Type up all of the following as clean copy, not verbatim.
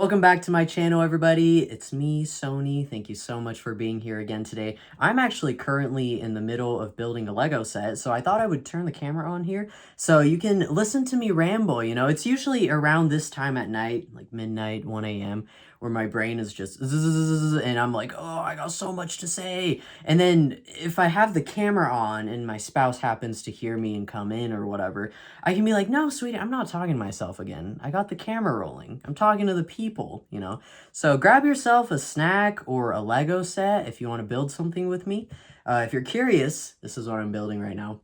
Welcome back to my channel, everybody. It's me, Sony. Thank you so much for being here again today. I'm actually currently in the middle of building a Lego set, so I thought I would turn the camera on here so you can listen to me ramble. It's usually around this time at night, like midnight, 1 a.m., where my brain is just zzz, and I'm like, oh, I got so much to say. And then if I have the camera on and my spouse happens to hear me and come in or whatever, I can be like, no, sweetie, I'm not talking to myself again. I got the camera rolling. I'm talking to the people. So grab yourself a snack or a Lego set if you want to build something with me. If you're curious, this is what I'm building right now.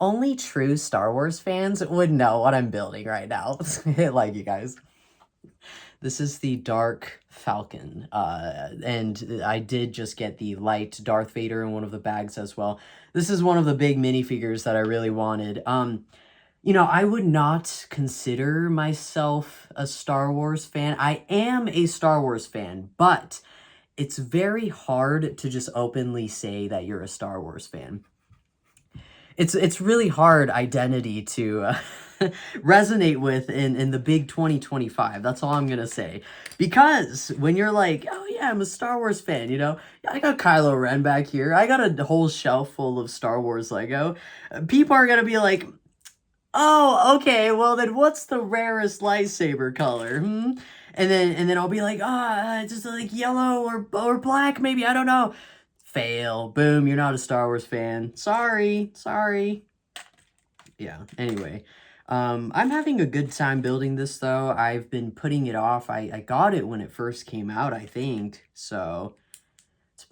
Only true Star Wars fans would know what I'm building right now. Like, you guys. This is the Dark Falcon, and I did just get the light Darth Vader in one of the bags as well. This is one of the big minifigures that I really wanted. I would not consider myself a Star Wars fan. I am a Star Wars fan, but it's very hard to just openly say that you're a Star Wars fan. It's really hard identity to resonate with in the big 2025. That's all I'm gonna say. Because when you're like, oh yeah, I'm a Star Wars fan, I got Kylo Ren back here. I got a whole shelf full of Star Wars Lego. People are gonna be like, oh, okay, well then what's the rarest lightsaber color? And then I'll be like, just like yellow or black, maybe, I don't know. Fail. Boom, you're not a Star Wars fan. Sorry. Yeah, anyway. I'm having a good time building this though. I've been putting it off. I got it when it first came out, I think. So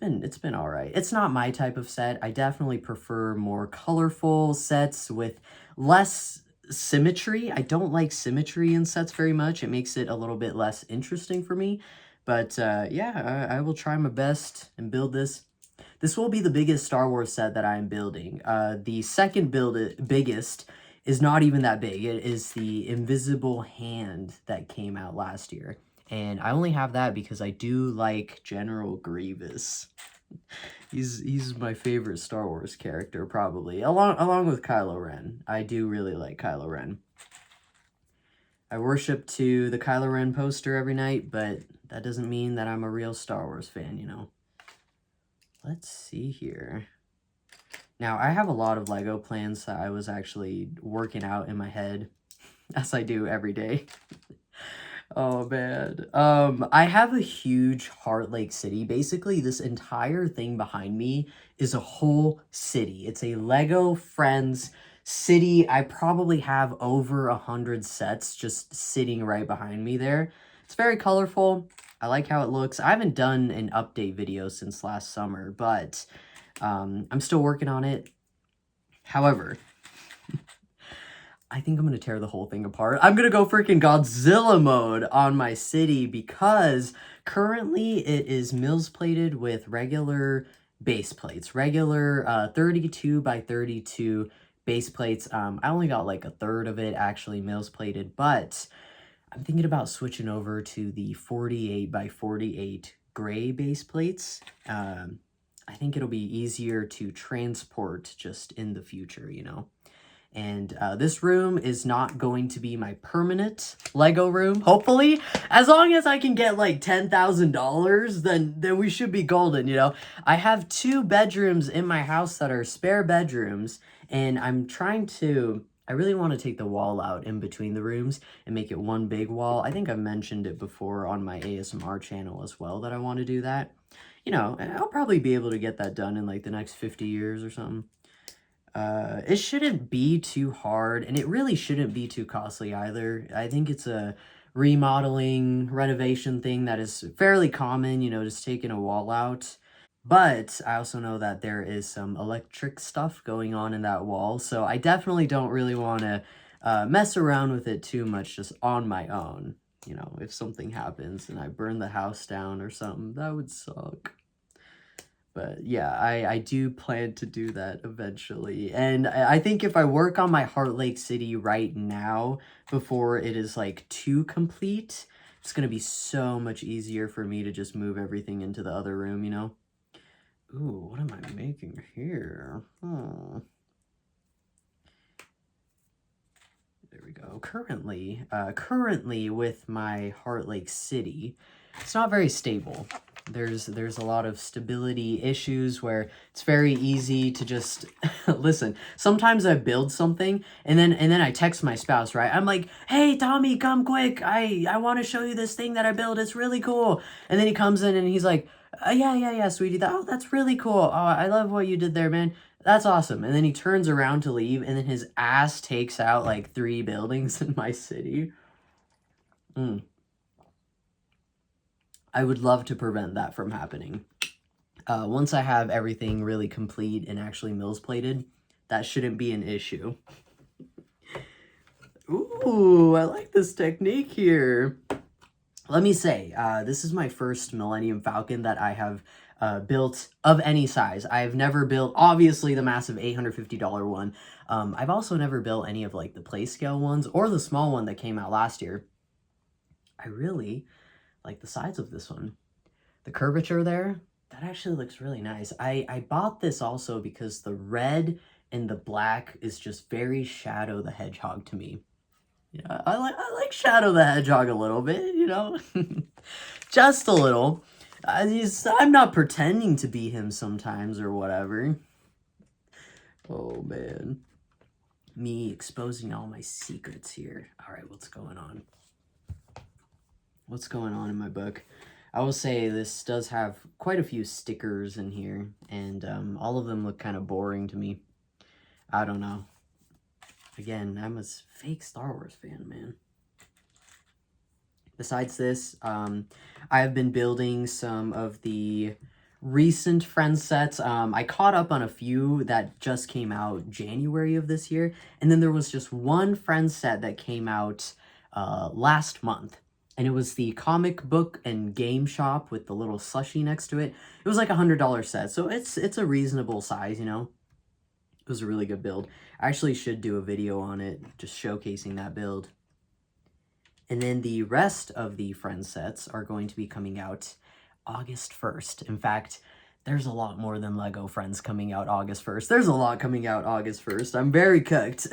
it's been all right. It's not my type of set. I definitely prefer more colorful sets with less symmetry. I don't like symmetry in sets very much. It makes it a little bit less interesting for me. But yeah, I will try my best and build this. This will be the biggest Star Wars set that I am building. The second biggest is not even that big. It is the Invisible Hand that came out last year. And I only have that because I do like General Grievous. He's my favorite Star Wars character, probably. Along with Kylo Ren. I do really like Kylo Ren. I worship to the Kylo Ren poster every night, but that doesn't mean that I'm a real Star Wars fan. Let's see here. Now, I have a lot of Lego plans that I was actually working out in my head, as I do every day. Oh, man. I have a huge Heart Lake City. Basically, this entire thing behind me is a whole city. It's a Lego Friends city. I probably have over 100 sets just sitting right behind me there. It's very colorful. I like how it looks. I haven't done an update video since last summer, but I'm still working on it. However, I think I'm going to tear the whole thing apart. I'm going to go freaking Godzilla mode on my city because currently it is mills plated with regular base plates. Regular 32 by 32 base plates. I only got like a third of it actually mills plated, but I'm thinking about switching over to the 48 by 48 gray base plates. I think it'll be easier to transport just in the future, And this room is not going to be my permanent Lego room, hopefully. As long as I can get like $10,000, then we should be golden, I have 2 bedrooms in my house that are spare bedrooms, and I really want to take the wall out in between the rooms and make it one big wall. I think I've mentioned it before on my ASMR channel as well that I want to do that. I'll probably be able to get that done in like the next 50 years or something. It shouldn't be too hard, and it really shouldn't be too costly either. I think it's a remodeling, renovation thing that is fairly common, just taking a wall out. But I also know that there is some electric stuff going on in that wall, so I definitely don't really want to mess around with it too much just on my own. If something happens and I burn the house down or something, that would suck. But yeah, I do plan to do that eventually. And I think if I work on my Heart Lake City right now, before it is like too complete, it's going to be so much easier for me to just move everything into the other room, Ooh, what am I making here? There we go. Currently with my Heart Lake City, it's not very stable. There's a lot of stability issues where it's very easy to just listen. Sometimes I build something and then I text my spouse, right? I'm like, "Hey, Tommy, come quick. I want to show you this thing that I built. It's really cool." And then he comes in and he's like, yeah, sweetie. That's really cool. Oh, I love what you did there, man. That's awesome." And then he turns around to leave and then his ass takes out like 3 buildings in my city. I would love to prevent that from happening. Once I have everything really complete and actually mills plated, that shouldn't be an issue. Ooh, I like this technique here. Let me say, this is my first Millennium Falcon that I have built of any size. I've never built, obviously, the massive $850 one. I've also never built any of like the play scale ones or the small one that came out last year. I really like the size of this one. The curvature there, that actually looks really nice. I bought this also because the red and the black is just very Shadow the Hedgehog to me. Yeah, I like Shadow the Hedgehog a little bit, you know? Just a little. I'm not pretending to be him sometimes or whatever. Oh, man. Me exposing all my secrets here. All right, what's going on? What's going on in my book? I will say this does have quite a few stickers in here, and all of them look kind of boring to me. I don't know. Again, I'm a fake Star Wars fan, man. Besides this, I have been building some of the recent Friends sets. I caught up on a few that just came out January of this year, and then there was just one Friends set that came out last month. And it was the comic book and game shop with the little slushie next to it. It was like $100 set, so it's a reasonable size, you know? It was a really good build. I actually should do a video on it, just showcasing that build. And then the rest of the Friends sets are going to be coming out August 1st. In fact, there's a lot more than Lego Friends coming out August 1st. There's a lot coming out August 1st. I'm very cooked.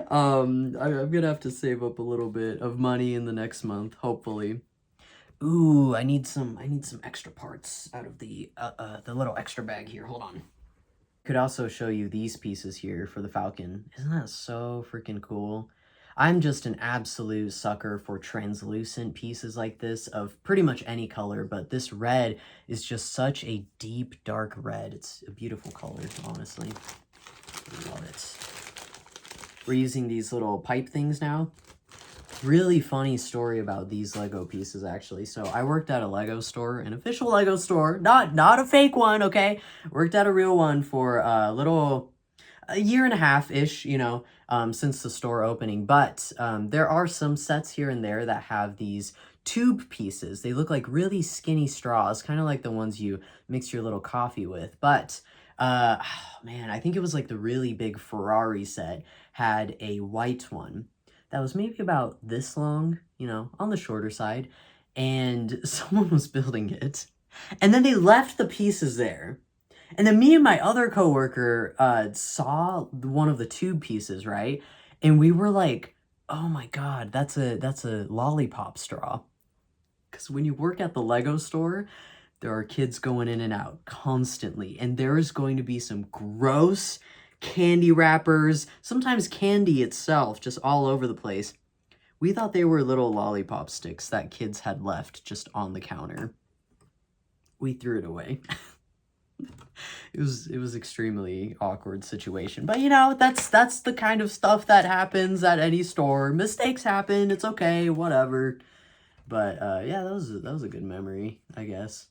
I'm gonna have to save up a little bit of money in the next month, hopefully. Ooh, I need some extra parts out of the little extra bag here. Hold on. Could also show you these pieces here for the Falcon. Isn't that so freaking cool? I'm just an absolute sucker for translucent pieces like this of pretty much any color, but this red is just such a deep, dark red. It's a beautiful color, honestly. I love it. We're using these little pipe things now. Really funny story about these Lego pieces, actually. So I worked at a Lego store, an official Lego store, not a fake one, okay? Worked at a real one for a year and a half-ish, you know, since the store opening. But there are some sets here and there that have these tube pieces. They look like really skinny straws, kind of like the ones you mix your little coffee with. But man, I think it was like the really big Ferrari set had a white one that was maybe about this long, you know, on the shorter side, and someone was building it, and then they left the pieces there, and then me and my other coworker saw one of the tube pieces, right, and we were like, "Oh my god, that's a lollipop straw," because when you work at the Lego store, there are kids going in and out constantly, and there is going to be some gross candy wrappers, sometimes candy itself, just all over the place. We thought they were little lollipop sticks that kids had left just on the counter. We threw it away. It was extremely awkward situation, but you know, that's the kind of stuff that happens at any store. Mistakes happen. It's okay, whatever. But yeah, that was a good memory, I guess.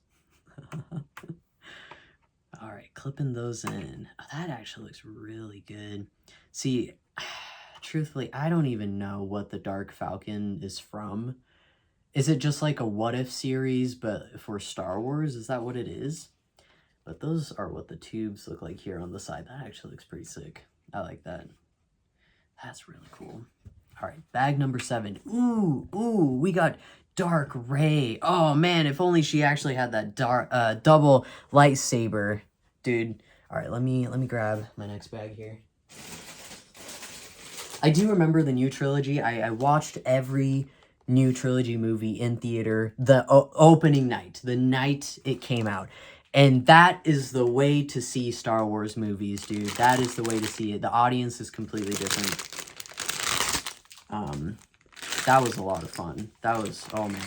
All right, clipping those in. Oh, that actually looks really good. See, truthfully, I don't even know what the Dark Falcon is from. Is it just like a What If series, but for Star Wars? Is that what it is? But those are what the tubes look like here on the side. That actually looks pretty sick. I like that. That's really cool. All right, bag number 7. Ooh, we got Dark Ray. Oh man, if only she actually had that double lightsaber, dude. All right, let me grab my next bag here. I do remember the new trilogy. I watched every new trilogy movie in theater the opening night, the night it came out. And that is the way to see Star Wars movies, dude. That is the way to see it. The audience is completely different. That was a lot of fun. That was, oh man.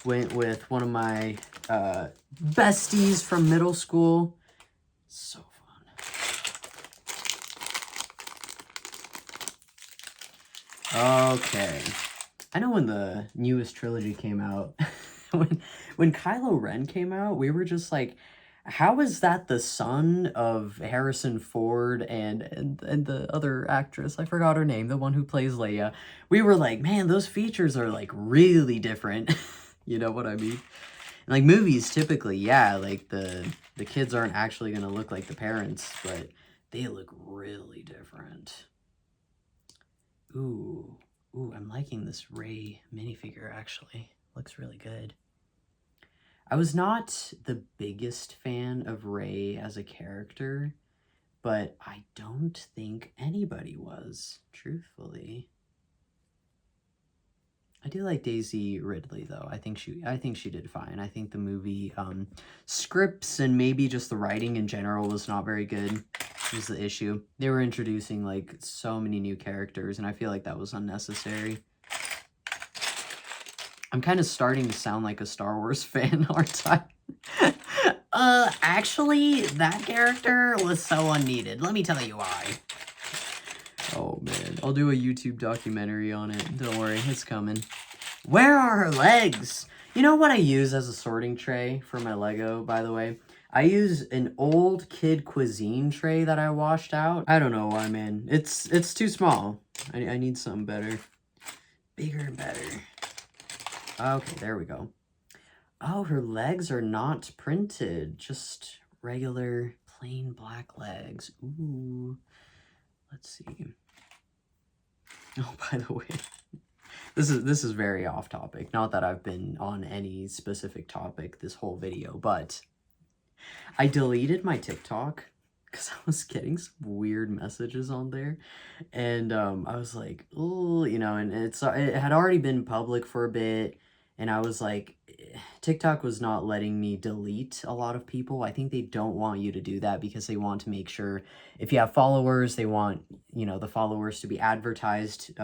Went with one of my besties from middle school. So fun. Okay. I know when the newest trilogy came out, when Kylo Ren came out, we were just like, how is that the son of Harrison Ford and the other actress? I forgot her name, the one who plays Leia. We were like, man, those features are like really different. You know what I mean? Like movies typically, yeah, like the kids aren't actually gonna look like the parents, but they look really different. Ooh, I'm liking this Rey minifigure actually. Looks really good. I was not the biggest fan of Rey as a character, but I don't think anybody was, truthfully. I do like Daisy Ridley though. I think she did fine. I think the movie scripts and maybe just the writing in general was not very good. Was the issue. They were introducing like so many new characters and I feel like that was unnecessary. I'm kind of starting to sound like a Star Wars fan, aren't I? Actually, that character was so unneeded. Let me tell you why. Oh, man. I'll do a YouTube documentary on it. Don't worry, it's coming. Where are her legs? You know what I use as a sorting tray for my Lego, by the way? I use an old kid cuisine tray that I washed out. I don't know why, man. It's too small. I need something better. Bigger and better. Okay, there we go. Oh, her legs are not printed. Just regular, plain black legs. Ooh. Let's see. Oh, by the way, this is very off topic. Not that I've been on any specific topic this whole video, but I deleted my TikTok because I was getting some weird messages on there. And I was like, oh, you know, and it had already been public for a bit. And I was like, TikTok was not letting me delete a lot of people. I think they don't want you to do that because they want to make sure if you have followers, they want, you know, the followers to be advertised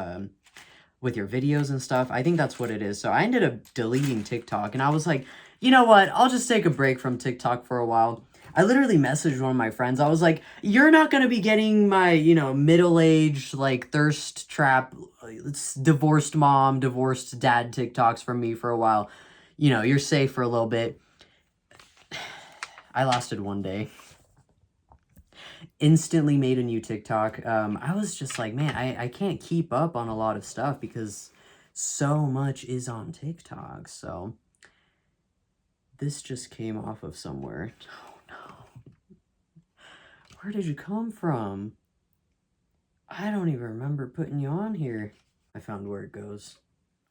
with your videos and stuff. I think that's what it is. So I ended up deleting TikTok and I was like, you know what? I'll just take a break from TikTok for a while. I literally messaged one of my friends. I was like, you're not going to be getting my, you know, middle-aged, like, thirst trap, divorced mom, divorced dad TikToks from me for a while. You know, you're safe for a little bit. I lasted one day. Instantly made a new TikTok. I was just like, man, I can't keep up on a lot of stuff because so much is on TikTok. So this just came off of somewhere. Where did you come from? I don't even remember putting you on here. I found where it goes.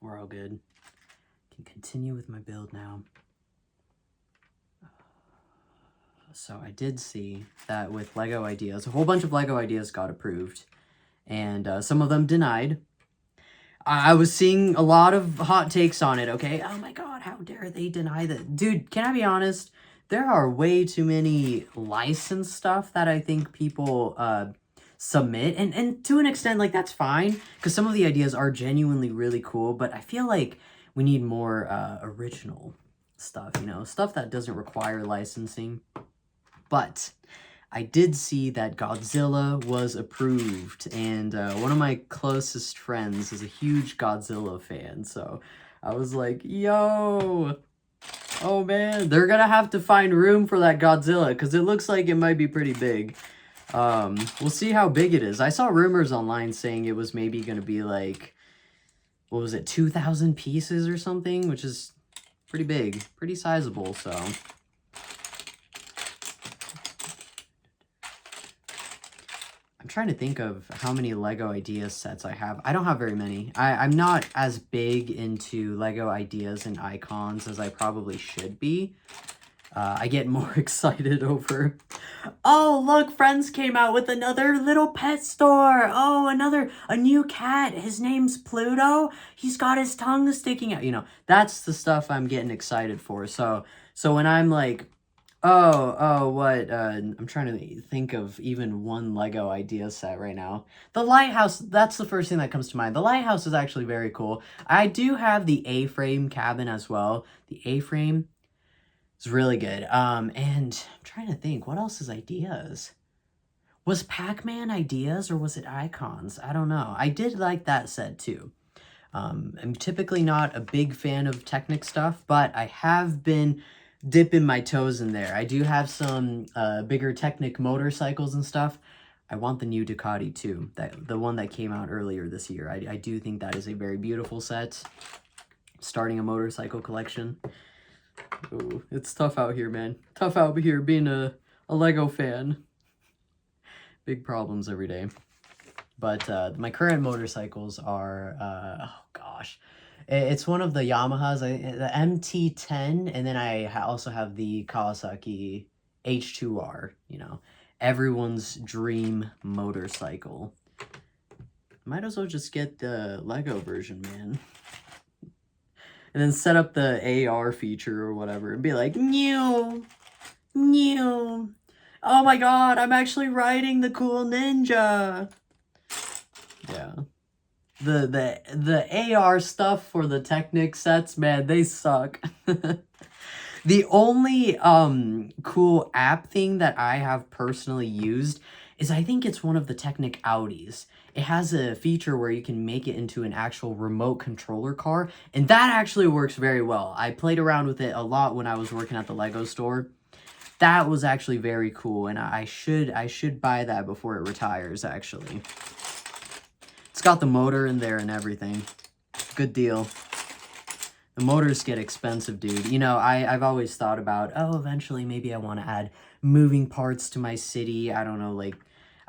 We're all good. Can continue with my build now. So I did see that with Lego Ideas, a whole bunch of Lego Ideas got approved. And some of them denied. I was seeing a lot of hot takes on it, okay? Oh my god, how dare they deny that? Dude, can I be honest? There are way too many licensed stuff that I think people submit. And to an extent, like, that's fine. Because some of the ideas are genuinely really cool. But I feel like we need more original stuff, you know? Stuff that doesn't require licensing. But I did see that Godzilla was approved. And one of my closest friends is a huge Godzilla fan. So I was like, yo... Oh man, they're gonna have to find room for that Godzilla because it looks like it might be pretty big. We'll see how big it is. I saw rumors online saying it was maybe gonna be like, what was it, 2,000 pieces or something, which is pretty big, pretty sizable, so. I'm trying to think of how many Lego Ideas sets I have. I don't have very many. I'm not as big into Lego Ideas and icons as I probably should be. I get more excited over, oh, look, Friends came out with another little pet store. Oh, a new cat. His name's Pluto. He's got his tongue sticking out. You know, that's the stuff I'm getting excited for. So when I'm like, what, I'm trying to think of even one Lego idea set right now. The lighthouse, that's the first thing that comes to mind. The lighthouse is actually very cool. I do have the A-frame cabin as well. The A-frame is really good. And I'm trying to think, what else is ideas? Was Pac-Man ideas or was it icons? I don't know. I did like that set too. I'm typically not a big fan of Technic stuff, but I have been dipping my toes in there. I do have some bigger Technic motorcycles and stuff. I want the new Ducati too, the one that came out earlier this year. I do think that is a very beautiful set. Starting a motorcycle collection. Ooh, it's tough out here, man. Tough out here being a Lego fan. Big problems every day. But my current motorcycles are, oh gosh. It's one of the Yamahas, the MT-10, and then I also have the Kawasaki H2R, you know. Everyone's dream motorcycle. Might as well just get the Lego version, man. And then set up the AR feature or whatever and be like, new. Oh my god, I'm actually riding the cool ninja. Yeah. The AR stuff for the Technic sets, man, they suck. The only cool app thing that I have personally used is I think it's one of the Technic Audis. It has a feature where you can make it into an actual remote controller car, and that actually works very well. I played around with it a lot when I was working at the Lego store. That was actually very cool, and I should buy that before it retires, actually. It's got the motor in there and everything. Good deal. The motors get expensive, dude. You know, I've always thought about, oh, eventually maybe I want to add moving parts to my city. I don't know, like,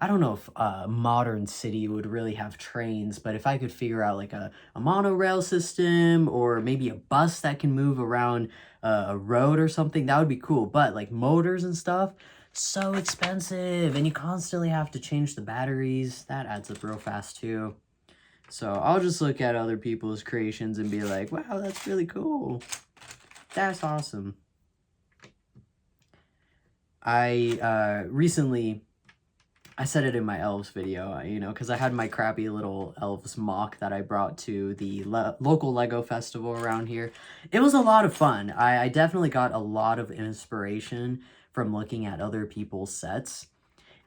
I don't know if a modern city would really have trains, but if I could figure out like a monorail system or maybe a bus that can move around a road or something, that would be cool. But like motors and stuff, so expensive, and you constantly have to change the batteries. That adds up real fast too. So I'll just look at other people's creations and be like, wow, that's really cool. That's awesome. I recently, I said it in my elves video, you know, because I had my crappy little elves mock that I brought to the local Lego festival around here. It was a lot of fun. I definitely got a lot of inspiration from looking at other people's sets.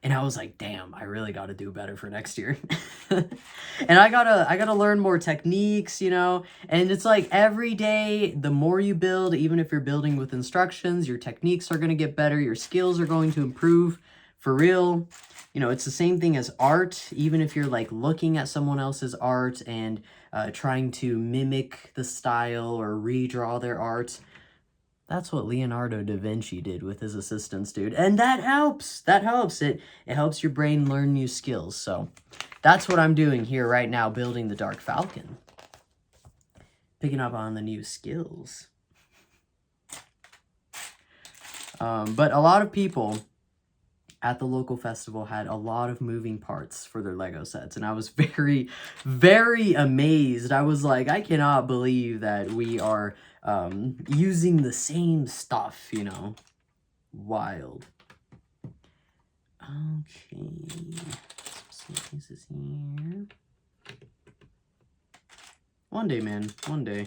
And I was like, damn, I really got to do better for next year. And I gotta learn more techniques, you know. And it's like every day, the more you build, even if you're building with instructions, your techniques are going to get better. Your skills are going to improve for real. You know, it's the same thing as art. Even if you're like looking at someone else's art and trying to mimic the style or redraw their art. That's what Leonardo da Vinci did with his assistants, dude. And that helps. That helps. It helps your brain learn new skills. So that's what I'm doing here right now, building the Dark Falcon. Picking up on the new skills. But a lot of people at the local festival had a lot of moving parts for their Lego sets. And I was very, very amazed. I was like, I cannot believe that we are using the same stuff, you know. Wild. Okay. Some pieces here. One day, man. One day.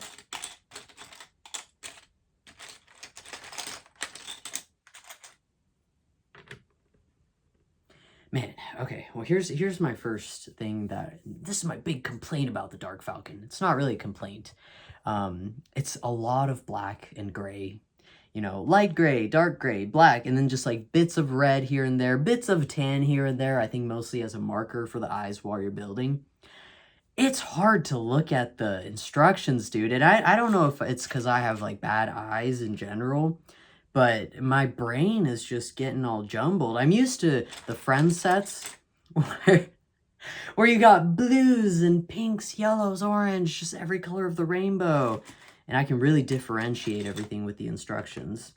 Man, okay, well, here's my first thing this is my big complaint about the Dark Falcon. It's not really a complaint. It's a lot of black and gray, you know, light gray, dark gray, black, and then just like bits of red here and there, bits of tan here and there, I think mostly as a marker for the eyes while you're building. It's hard to look at the instructions, dude, and I don't know if it's because I have like bad eyes in general, but my brain is just getting all jumbled. I'm used to the Friends sets where you got blues and pinks, yellows, orange, just every color of the rainbow. And I can really differentiate everything with the instructions.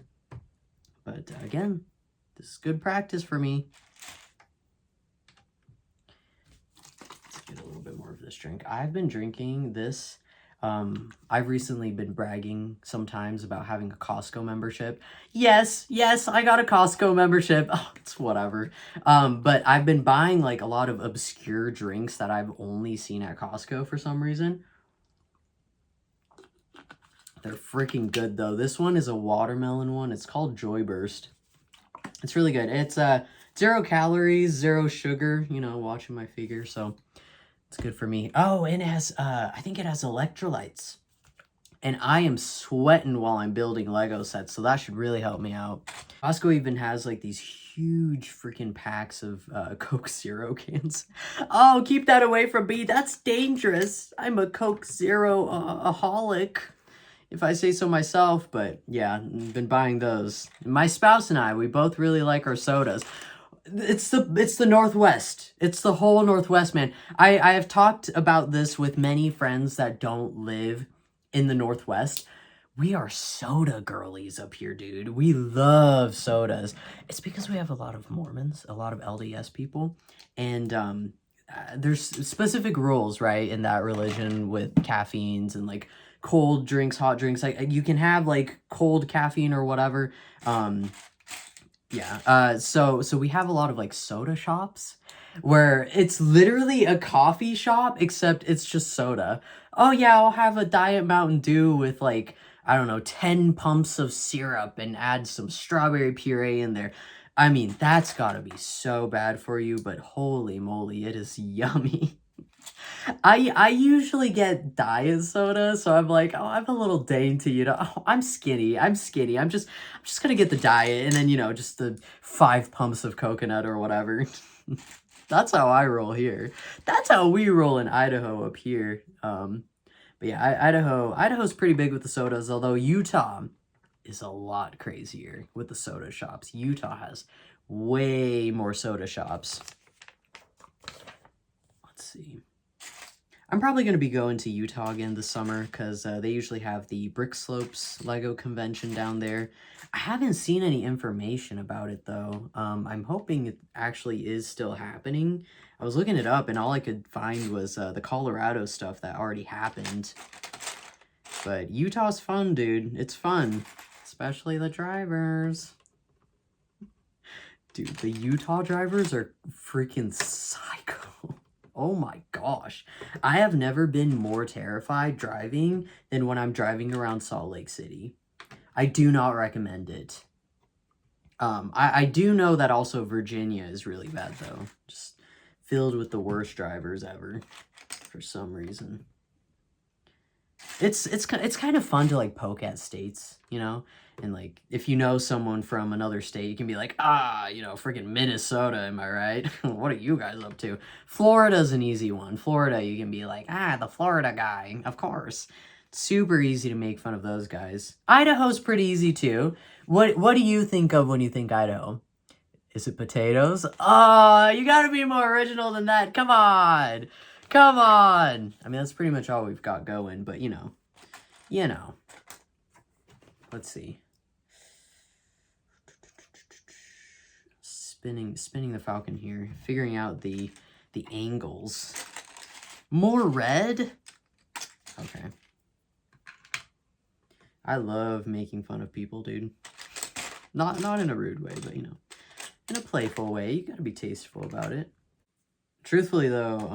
But again, this is good practice for me. Let's get a little bit more of this drink. I've been drinking this. I've recently been bragging sometimes about having a Costco membership. Yes, I got a Costco membership. Oh, it's whatever. But I've been buying like a lot of obscure drinks that I've only seen at Costco for some reason. They're freaking good though. This one is a watermelon one. It's called Joy Burst. It's really good. It's 0 calories, 0 sugar, you know, watching my figure, so it's good for me. Oh, and it has, I think it has electrolytes. And I am sweating while I'm building Lego sets, so that should really help me out. Costco even has, like, these huge freaking packs of Coke Zero cans. Oh, keep that away from me. That's dangerous. I'm a Coke Zero-aholic, if I say so myself. But, yeah, I've been buying those. My spouse and I, we both really like our sodas. It's the Northwest. It's the whole Northwest, man. I have talked about this with many friends that don't live in the Northwest. We are soda girlies up here, dude. We love sodas. It's because we have a lot of Mormons, a lot of LDS people, and there's specific rules, right, in that religion with caffeines and like cold drinks, hot drinks. Like you can have like cold caffeine or whatever. Yeah, so we have a lot of, like, soda shops where it's literally a coffee shop, except it's just soda. Oh, yeah, I'll have a Diet Mountain Dew with, like, I don't know, 10 pumps of syrup and add some strawberry puree in there. I mean, that's gotta be so bad for you, but holy moly, it is yummy. I usually get diet soda, so I'm like, oh, I'm a little dainty, you know. Oh, I'm skinny. I'm just gonna get the diet, and then, you know, just the 5 pumps of coconut or whatever. That's how I roll here. That's how we roll in Idaho up here. But yeah, Idaho's pretty big with the sodas, although Utah is a lot crazier with the soda shops. Utah has way more soda shops. Let's see. I'm probably going to be going to Utah again this summer because they usually have the Brick Slopes Lego convention down there. I haven't seen any information about it, though. I'm hoping it actually is still happening. I was looking it up, and all I could find was the Colorado stuff that already happened. But Utah's fun, dude. It's fun. Especially the drivers. Dude, the Utah drivers are freaking psycho. Oh my gosh. I have never been more terrified driving than when I'm driving around Salt Lake City. I do not recommend it. I do know that also Virginia is really bad, though. Just filled with the worst drivers ever for some reason. It's kind of fun to, like, poke at states, you know? And, like, if you know someone from another state, you can be like, you know, freaking Minnesota, am I right? What are you guys up to? Florida's an easy one. Florida, you can be like, the Florida guy, of course. Super easy to make fun of those guys. Idaho's pretty easy, too. What do you think of when you think Idaho? Is it potatoes? Oh, you gotta be more original than that. Come on. Come on. I mean, that's pretty much all we've got going, but, you know. Let's see. Spinning the Falcon here. Figuring out the angles. More red? Okay. I love making fun of people, dude. Not in a rude way, but, you know, in a playful way. You gotta be tasteful about it. Truthfully, though,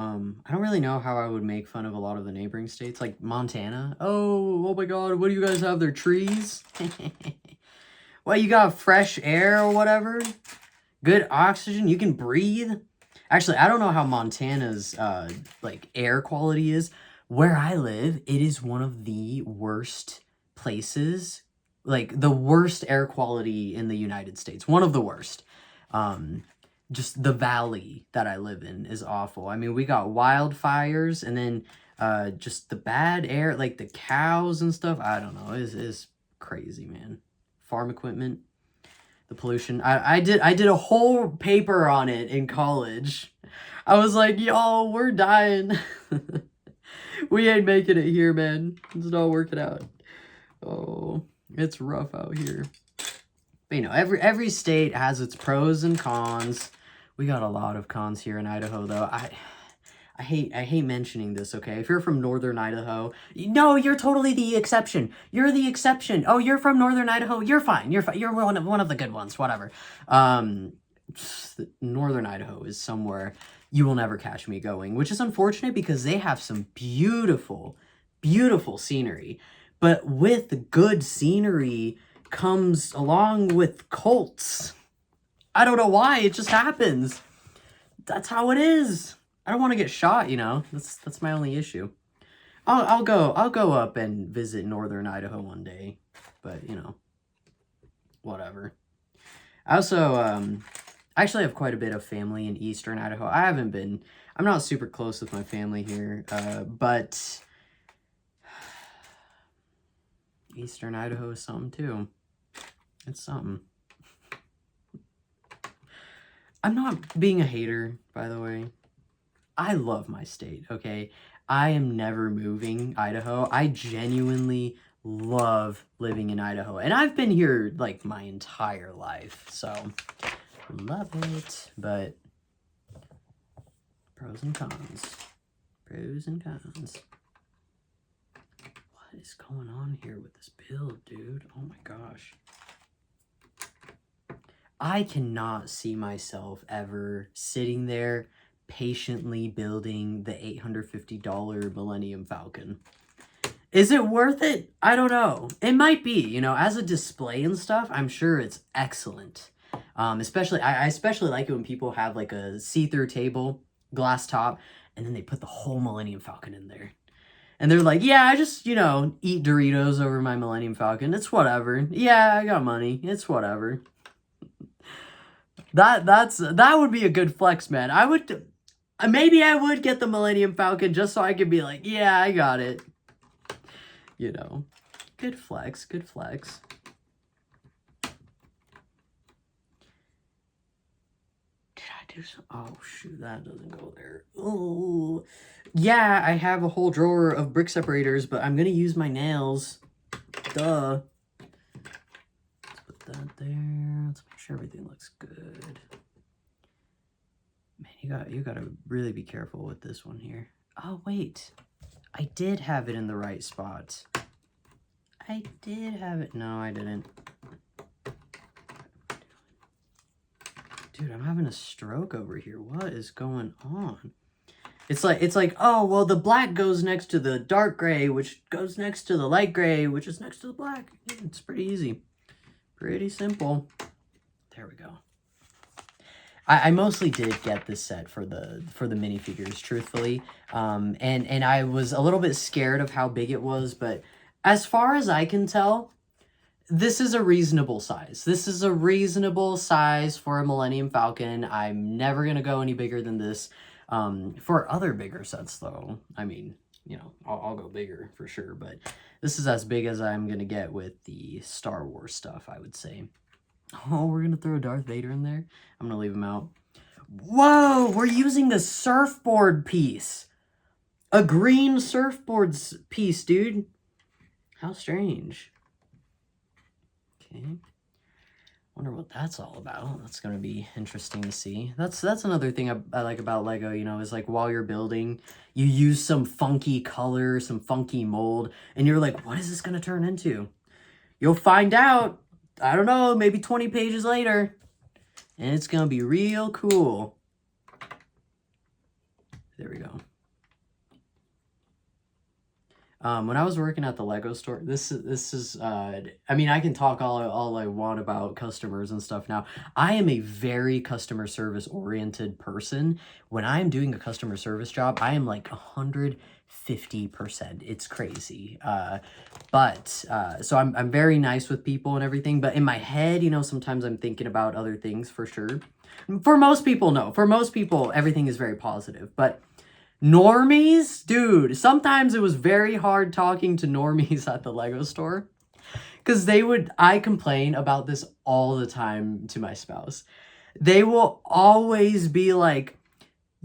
I don't really know how I would make fun of a lot of the neighboring states, like Montana. Oh my god, what do you guys have there, trees? Well, you got fresh air or whatever? Good oxygen, you can breathe? Actually, I don't know how Montana's, like, air quality is. Where I live, it is one of the worst places, like, the worst air quality in the United States. One of the worst. Just the valley that I live in is awful. I mean, we got wildfires, and then just the bad air, like the cows and stuff. I don't know. It's crazy, man. Farm equipment, the pollution. I did a whole paper on it in college. I was like, y'all, we're dying. We ain't making it here, man. It's not working out. Oh, it's rough out here. But, you know, every state has its pros and cons. We got a lot of cons here in Idaho, though. I hate mentioning this, okay? If you're from northern Idaho, no, you're totally the exception. You're the exception. Oh, you're from northern Idaho. You're fine. You're fine. You're one of the good ones. Whatever. Northern Idaho is somewhere you will never catch me going, which is unfortunate because they have some beautiful, beautiful scenery. But with good scenery comes along with cults. I don't know why. It just happens. That's how it is. I don't want to get shot, you know. That's my only issue. I'll go up and visit northern Idaho one day, but you know, whatever. I also I actually have quite a bit of family in eastern Idaho. I'm not super close with my family here, but eastern Idaho is something too. It's something. I'm not being a hater, by the way. I love my state, okay? I am never moving Idaho. I genuinely love living in Idaho. And I've been here, like, my entire life. So, love it. But, pros and cons. Pros and cons. What is going on here with this build, dude? Oh my gosh. I cannot see myself ever sitting there patiently building the $850 Millennium Falcon. Is it worth it? I don't know. It might be, you know, as a display and stuff, I'm sure it's excellent. Especially, I especially like it when people have like a see-through table, glass top, and then they put the whole Millennium Falcon in there. And they're like, yeah, I just, you know, eat Doritos over my Millennium Falcon. It's whatever. Yeah, I got money. It's whatever. That would be a good flex, man. Maybe I would get the Millennium Falcon just so I could be like, yeah, I got it. You know, good flex, good flex. Did I do some? Oh, shoot, that doesn't go there. Oh, yeah, I have a whole drawer of brick separators, but I'm going to use my nails. Duh. Let's put that there. Let's make sure everything looks good. Man, you gotta really be careful with this one here. Oh, wait. I did have it in the right spot. I did have it. No, I didn't. Dude, I'm having a stroke over here. What is going on? It's like, oh, well, the black goes next to the dark gray, which goes next to the light gray, which is next to the black. It's pretty easy. Pretty simple. There we go. I mostly did get this set for the minifigures, truthfully. And I was a little bit scared of how big it was, but as far as I can tell, this is a reasonable size. This is a reasonable size for a Millennium Falcon. I'm never going to go any bigger than this. For other bigger sets, though, I mean, you know, I'll go bigger for sure, but this is as big as I'm going to get with the Star Wars stuff, I would say. Oh, we're going to throw Darth Vader in there? I'm going to leave him out. Whoa, we're using a surfboard piece. A green surfboard piece, dude. How strange. Okay. Wonder what that's all about. That's going to be interesting to see. That's another thing I like about Lego, you know, is like while you're building, you use some funky color, some funky mold, and you're like, what is this going to turn into? You'll find out. I don't know, maybe 20 pages later. And it's going to be real cool. There we go. When I was working at the Lego store, this is I mean, I can talk all I want about customers and stuff now. I am a very customer service oriented person. When I am doing a customer service job, I am like 150%. It's crazy. So I'm very nice with people and everything, but in my head, you know, sometimes I'm thinking about other things for sure. For most people, no. For most people, everything is very positive, but normies, dude, sometimes it was very hard talking to normies at the Lego store because I complain about this all the time to my spouse. They will always be like,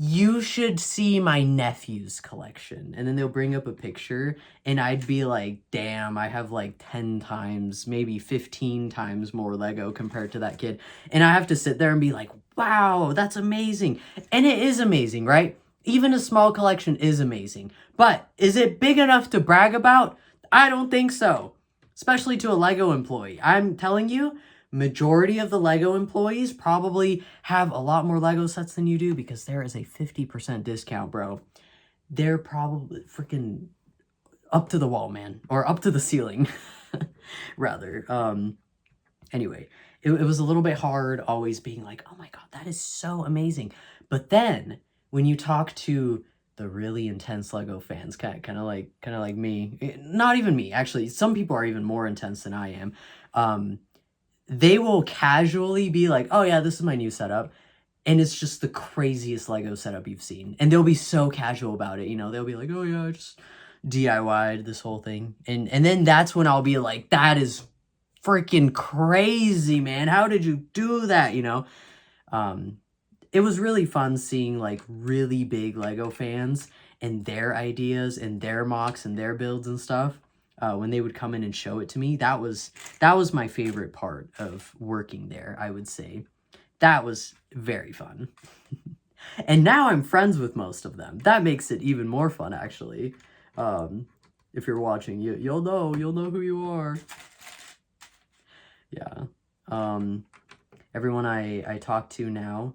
you should see my nephew's collection. And then they'll bring up a picture and I'd be like, damn, I have like 10 times, maybe 15 times more Lego compared to that kid. And I have to sit there and be like, wow, that's amazing. And it is amazing, right? Even a small collection is amazing. But is it big enough to brag about? I don't think so. Especially to a Lego employee. I'm telling you, majority of the Lego employees probably have a lot more Lego sets than you do because there is a 50% discount, bro. They're probably freaking up to the wall, man. Or up to the ceiling, rather. Anyway, it was a little bit hard always being like, oh my god, that is so amazing. But then, when you talk to the really intense Lego fans, kind of like me, not even me, actually, some people are even more intense than I am, they will casually be like, oh yeah, this is my new setup. And it's just the craziest Lego setup you've seen. And they'll be so casual about it, you know, they'll be like, oh yeah, I just DIY'd this whole thing. And then that's when I'll be like, that is freaking crazy, man. How did you do that, you know? It was really fun seeing like really big Lego fans and their ideas and their mocks and their builds and stuff. When they would come in and show it to me, that was my favorite part of working there, I would say. That was very fun. And now I'm friends with most of them. That makes it even more fun, actually. If you're watching, you'll know who you are. Yeah. Everyone I talk to now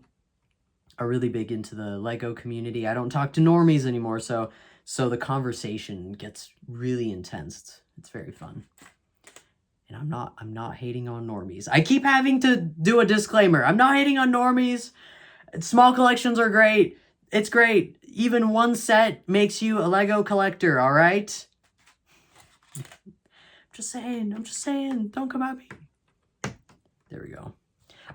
are really big into the Lego community. I don't talk to normies anymore, so the conversation gets really intense. It's very fun. And I'm not hating on normies. I keep having to do a disclaimer. I'm not hating on normies. Small collections are great. It's great. Even one set makes you a Lego collector, all right? I'm just saying. Don't come at me. There we go.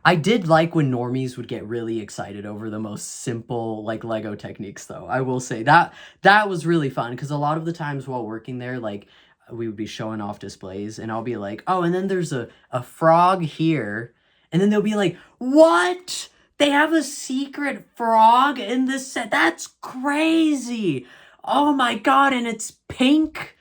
I did like when normies would get really excited over the most simple, like, Lego techniques, though. I will say that was really fun, because a lot of the times while working there, like, we would be showing off displays, and I'll be like, oh, and then there's a frog here, and then they'll be like, what? They have a secret frog in this set? That's crazy! Oh my god, and it's pink?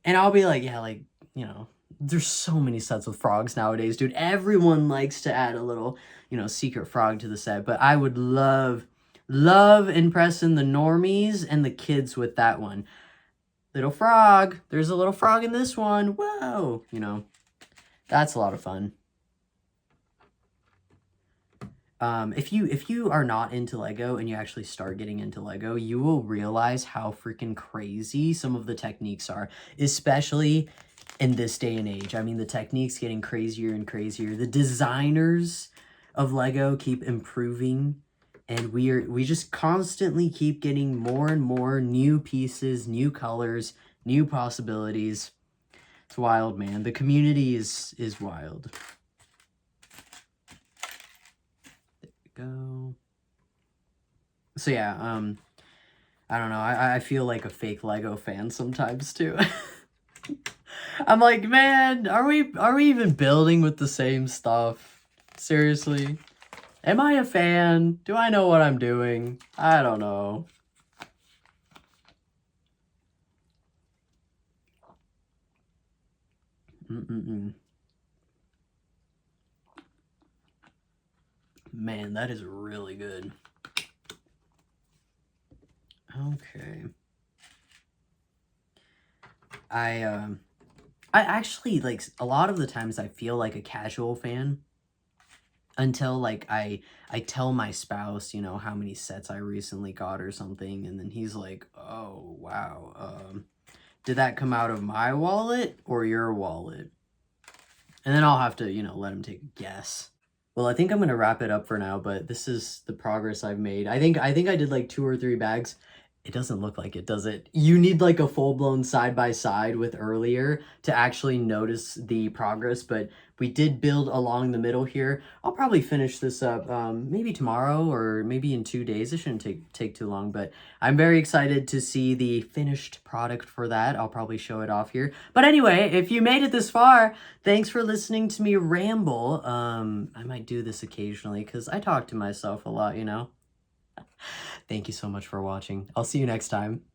And I'll be like, yeah, like, you know, there's so many sets with frogs nowadays, dude. Everyone likes to add a little, you know, secret frog to the set. But I would love impressing the normies and the kids with that one. Little frog. There's a little frog in this one. Whoa. You know, that's a lot of fun. If you are not into Lego and you actually start getting into Lego, you will realize how freaking crazy some of the techniques are, especially in this day and age. I mean, the techniques getting crazier and crazier. The designers of Lego keep improving, and we just constantly keep getting more and more new pieces, new colors, new possibilities. It's wild, man. The community is wild. There we go. So yeah, I don't know. I feel like a fake Lego fan sometimes too. I'm like, man, are we even building with the same stuff? Seriously? Am I a fan? Do I know what I'm doing? I don't know. Man, that is really good. Okay. I actually, like, a lot of the times I feel like a casual fan until, like, I tell my spouse, you know, how many sets I recently got or something, and then he's like, oh, wow, did that come out of my wallet or your wallet? And then I'll have to, you know, let him take a guess. Well, I think I'm going to wrap it up for now, but this is the progress I've made. I think I did like 2 or 3 bags. It doesn't look like it, does it? You need like a full-blown side-by-side with earlier to actually notice the progress, but we did build along the middle here. I'll probably finish this up maybe tomorrow or maybe in 2 days. It shouldn't take too long, but I'm very excited to see the finished product for that. I'll probably show it off here. But anyway, if you made it this far, thanks for listening to me ramble. I might do this occasionally because I talk to myself a lot, you know? Thank you so much for watching. I'll see you next time.